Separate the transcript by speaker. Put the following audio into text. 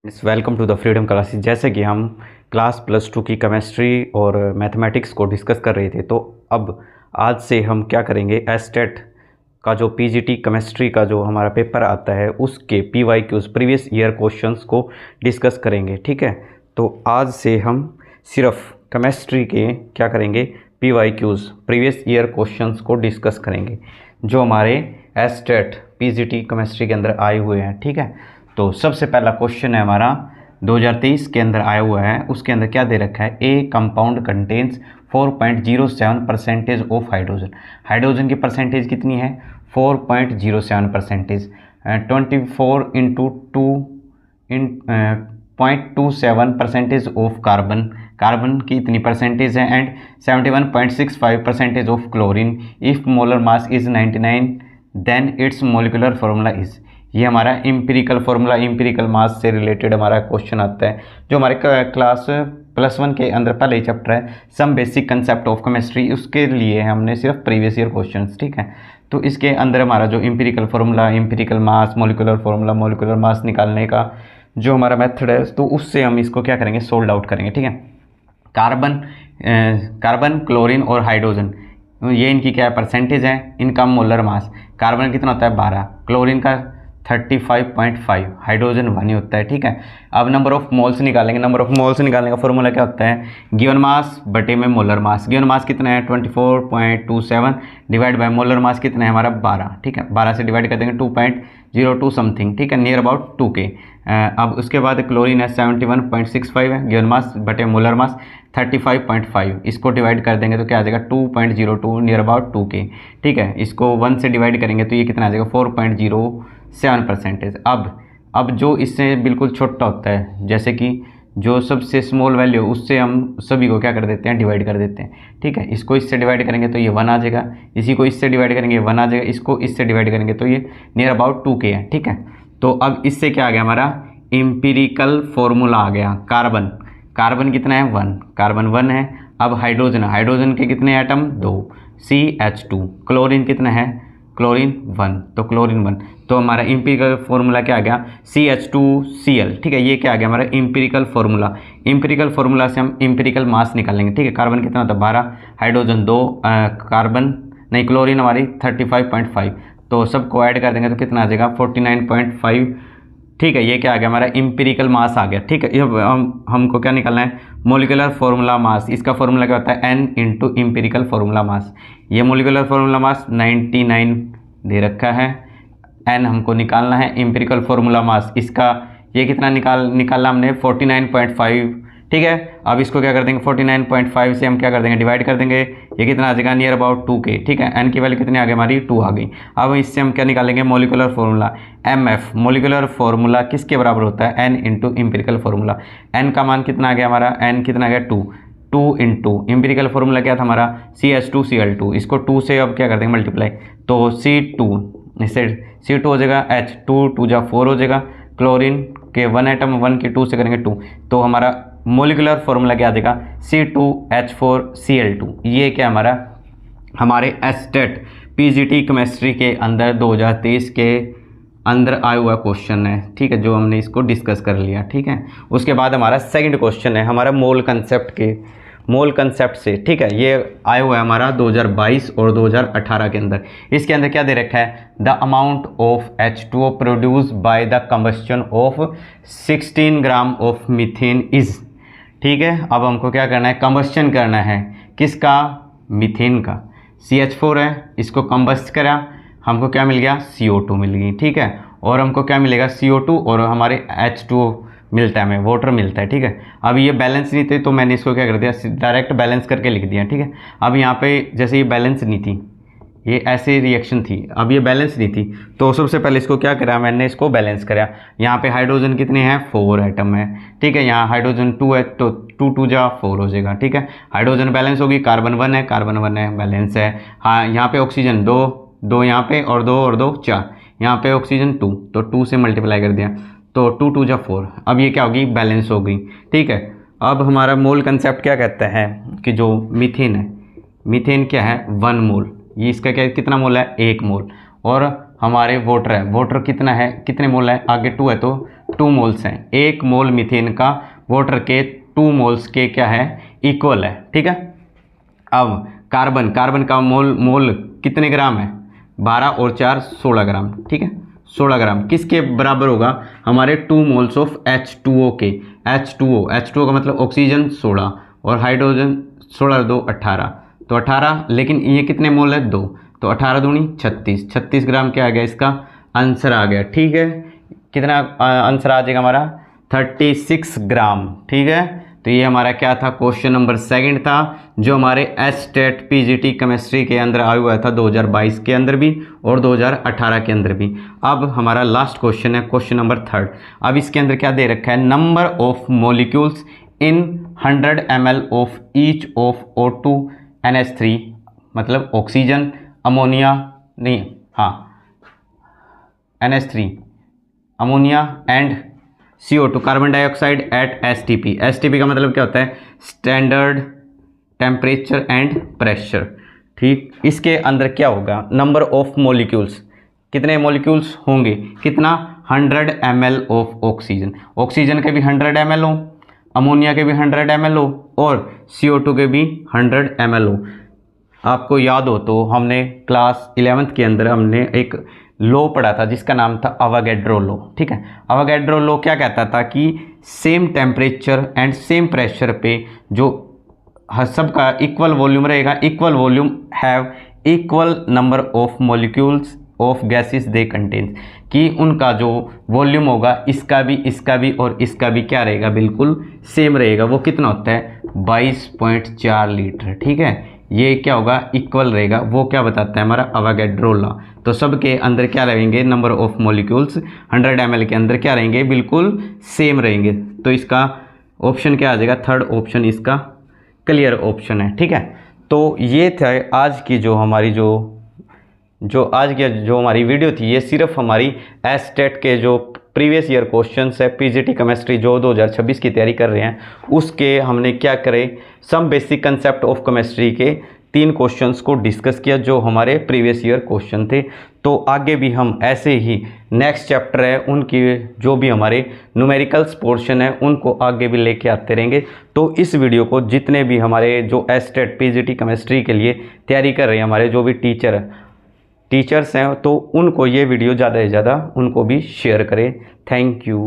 Speaker 1: Welcome to the freedom classes. जैसे कि हम क्लास +2 की केमिस्ट्री और मैथमेटिक्स को डिस्कस कर रहे थे, तो अब आज से हम क्या करेंगे, एस्टेट का जो पीजीटी केमिस्ट्री का जो हमारा पेपर आता है उसके पीवाईक्यूज प्रीवियस ईयर क्वेश्चंस को डिस्कस करेंगे। ठीक है, तो आज से हम सिर्फ केमिस्ट्री के क्या करेंगे, पीवाईक्यूज प्रीवियस ईयर क्वेश्चंस को डिस्कस करेंगे जो हमारे एस्टेट पीजीटी केमिस्ट्री के अंदर आए हुए हैं। ठीक है, तो सबसे पहला क्वेश्चन है हमारा 2023 के अंदर आया हुआ है। उसके अंदर क्या दे रखा है, a compound contains 4.07% of hydrogen. Hydrogen की परसेंटेज कितनी है, 4.07%। 24 इंटू 2 इन 0.27% ऑफ कार्बन। कार्बन की इतनी परसेंटेज है and 71.65% of chlorine. If molar mass is 99 then it's molecular formula is. ये हमारा इम्पिरिकल फार्मूला, इम्पिरिकल मास से रिलेटेड हमारा क्वेश्चन आता है जो हमारे क्लास +1 के अंदर पहले ही चैप्टर है some basic concept of chemistry, उसके लिए हमने सिर्फ प्रीवियस ईयर क्वेश्चंस। ठीक है, तो इसके अंदर हमारा जो इम्पिरिकल फार्मूला, इम्पिरिकल मास, मोलिकुलर फार्मूला, मोलिकुलर मास निकालने का जो हमारा मेथड है, तो उससे हम इसको क्या करेंगे, सोल्व आउट करेंगे। ठीक है, कार्बन क्लोरीन और हाइड्रोजन, ये इनकी क्या परसेंटेज है, इनका मोलर मास। कार्बन कितना होता है 12, क्लोरीन का 35.5, हाइड्रोजन 1 ही होता है। ठीक है, अब नंबर ऑफ मोल्स निकालेंगे। नंबर ऑफ मोल्स निकालने का फॉर्मूला क्या होता है, गिवन मास बटे में मोलर मास। गिवन मास कितना है 24.27 डिवाइड बाय मोलर मास कितना है हमारा 12। ठीक है, 12 से डिवाइड कर देंगे 2.02 समथिंग। ठीक है, नियर अबाउट 2 के। अब उसके बाद क्लोरीन है 71.65 है, गिवन मास बटे मोलर मास 35.5। इसको डिवाइड कर देंगे तो क्या आ जाएगा 2.02 नियर अबाउट 2 के। ठीक है, इसको 1 से डिवाइड करेंगे तो ये कितना आ जाएगा 4.07%। अब जो इससे बिल्कुल छोटा होता है, जैसे कि जो सबसे स्मॉल वैल्यू, उससे हम सभी को क्या कर देते हैं, डिवाइड कर देते हैं। ठीक है, इसको इससे डिवाइड करेंगे तो ये 1 आ जाएगा, इसी को इससे डिवाइड करेंगे 1 आ जाएगा, इसको इससे डिवाइड करेंगे तो ये नियर अबाउट 2 के है। ठीक है, तो अब इससे क्या आ गया हमारा इम्पिरिकल फॉर्मूला आ गया। कार्बन कितना है 1, कार्बन 1 है। अब हाइड्रोजन के कितने एटम 2, CH2। क्लोरीन कितना है, क्लोरीन 1, तो क्लोरीन 1। तो हमारा इम्पिरिकल फार्मूला क्या आ गया, CH2Cl। ठीक है, ये क्या आ गया हमारा इम्पिरिकल फार्मूला। इम्पिरिकल फार्मूला से हम इम्पिरिकल मास निकालेंगे। ठीक है, कार्बन कितना होता है 12, हाइड्रोजन 2, क्लोरीन हमारी 35.5, तो सबको ऐड कर देंगे तो कितना आ जाएगा 49.5। ठीक है, ये क्या आ गया हमारा इम्पिरिकल मास आ गया। ठीक है, अब हमको क्या निकालना है, मोलिकुलर फार्मूला मास। इसका फार्मूला क्या होता है, N into empirical formula mass. ये मोलिकुलर फार्मूला मास 99 दे रखा है, N हमको निकालना है। इम्पिरिकल फार्मूला मास इसका ये कितना निकालना हमने 49.5। ठीक है, अब इसको क्या कर देंगे 49.5 से हम क्या कर देंगे, डिवाइड कर देंगे, ये कितना आ जाएगा नियर अबाउट 2 के। ठीक है, N की वैल्यू कितनी आ गई हमारी 2 आ गई। अब इससे हम क्या निकालेंगे, molecular formula MF। Molecular formula किसके बराबर होता है, N into empirical formula. N का मान कितना आ गया हमारा, N कितना आ गया 2 इंटू इम्पिरिकल फार्मूला क्या था हमारा CH2Cl2। इसको 2 से अब क्या कर देंगे मल्टीप्लाई, तो C2 इससे C2 हो जाएगा, H 2 जा 4 हो जाएगा। क्लोरीन के 1 एटम 1 के 2 से करेंगे 2, तो हमारा मोलिकुलर फार्मूला क्या आ जाएगा C2H4Cl2। ये क्या हमारा हमारे एस्टेट पीजीटी केमिस्ट्री के अंदर 2023 के अंदर आया हुआ क्वेश्चन है। ठीक है, जो हमने इसको डिस्कस कर लिया। ठीक है, उसके बाद हमारा सेकंड क्वेश्चन है हमारा मोल कंसेप्ट से। ठीक है, ये आया हुआ है हमारा 2022 और 2018 के अंदर। इसके अंदर क्या दे रखा है, the amount of H2O produce by the combustion of 16 gram of methane is. ठीक है, अब हमको क्या करना है, कंबस्शन करना है किसका, मीथेन का। CH4 है, इसको कंबस्ट करा, हमको क्या मिल गया CO2 मिल गई। ठीक है, और हमको क्या मिलेगा CO2 और हमारे H2O मिलता है, हमें वाटर मिलता है। ठीक है, अब ये बैलेंस नहीं थे तो मैंने इसको क्या कर दिया, डायरेक्ट बैलेंस करके लिख दिया। ठीक है, अब यहाँ पे जैसे ये बैलेंस नहीं थी, ये ऐसे रिएक्शन थी, अब ये बैलेंस नहीं थी, तो सबसे पहले इसको क्या करा, मैंने इसको बैलेंस करा। यहाँ पे हाइड्रोजन कितने हैं 4 एटम है। ठीक है, यहाँ हाइड्रोजन 2 है तो 2 जा 4 हो जाएगा। ठीक है, हाइड्रोजन बैलेंस होगी, कार्बन 1 है बैलेंस है। हाँ, यहाँ पे ऑक्सीजन 2 यहाँ पे और 2 4, यहाँ पे ऑक्सीजन 2, तो 2 से मल्टीप्लाई कर दिया तो 2 जा 4। अब ये क्या होगी, बैलेंस हो गई। ठीक है, अब हमारा मोल कंसेप्ट क्या कहता है कि जो मीथेन है, मीथेन क्या है 1 मोल, ये इसका क्या कितना मोल है 1 मोल। और हमारे वाटर है, वाटर कितना है, कितने मोल है, आगे 2 है तो 2 मोल्स हैं, 1 मोल मीथेन का वाटर के 2 मोल्स के क्या है, इक्वल है। ठीक है। अब कार्बन का मोल कितने ग्राम है, 12 और 4 16 ग्राम। ठीक है, 16 ग्राम किसके बराबर होगा, हमारे 2 मोल्स ऑफ H2O के। H2O का मतलब ऑक्सीजन 16 और हाइड्रोजन 16 2 18, तो 18, लेकिन ये कितने मोल है, 2, तो 18 दूनी 36 ग्राम क्या आ गया, इसका आंसर आ गया। ठीक है, कितना आंसर आ जाएगा हमारा, 36 ग्राम। ठीक है, तो ये हमारा क्या था, क्वेश्चन नंबर 2 था, जो हमारे एस्टेट पीजीटी केमिस्ट्री के अंदर आया हुआ था 2022 के अंदर भी और 2018 के अंदर भी। अब हमारा लास्ट क्वेश्चन है, क्वेश्चन नंबर 3। अब इसके अंदर क्या दे रखा है, number of molecules in 100 ml of each of O2 NH3, मतलब ऑक्सीजन, अमोनिया, नहीं हाँ NH3, ammonia and CO2 carbon dioxide eight STP का मतलब क्या होता है, स्टैंडर्ड टेम्परेचर एंड प्रेशर। ठीक, इसके अंदर क्या होगा, नंबर ऑफ मॉलिक्यूल्स, कितने मॉलिक्यूल्स होंगे, कितना, 100 ml ऑफ ऑक्सीजन के भी 100 ml हो, अमोनिया के भी 100 ml हो और CO2 के भी 100 ml हो। आपको याद हो तो हमने क्लास 11th के अंदर हमने एक लॉ पढ़ा था जिसका नाम था अवागैड्रो लॉ। ठीक है, अवागैड्रो लॉ क्या कहता था कि same temperature and same pressure पे जो सबका इक्वल वॉल्यूम रहेगा, equal volume have equal number of molecules of gases they contains, कि उनका जो वॉल्यूम होगा इसका भी और इसका भी क्या रहेगा, बिल्कुल सेम रहेगा। वो कितना होता है, 22.4 लीटर। ठीक है, ये क्या होगा, इक्वल रहेगा। वो क्या बताता है हमारा अवागैड्रो लॉ। तो सबके अंदर क्या रहेंगे, नंबर ऑफ मॉलिक्यूल्स 100 ml के अंदर क्या रहेंगे, बिल्कुल सेम रहेंगे। तो इसका ऑप्शन क्या आ जाएगा, 3rd ऑप्शन इसका क्लियर ऑप्शन है। ठीक है, तो ये था आज की जो हमारी हमारी वीडियो थी। ये सिर्फ हमारी एस्टेट के जो प्रीवियस ईयर क्वेश्चंस है पीजीटी केमिस्ट्री जो 2026 की तैयारी कर रहे हैं, उसके हमने क्या करे, some basic concept of chemistry के 3 क्वेश्चंस को डिस्कस किया जो हमारे प्रीवियस ईयर क्वेश्चन थे। तो आगे भी हम ऐसे ही नेक्स्ट चैप्टर है उनकी जो भी हमारे न्यूमेरिकल्स पोर्शन है उनको आगे भी लेके आते रहेंगे। तो इस वीडियो को जितने भी हमारे जो एस्टेट पीजीटी केमिस्ट्री के लिए तैयारी कर रहे हैं हमारे जो भी टीचर्स हैं, तो उनको ये वीडियो ज़्यादा से ज़्यादा उनको भी शेयर करें। Thank you.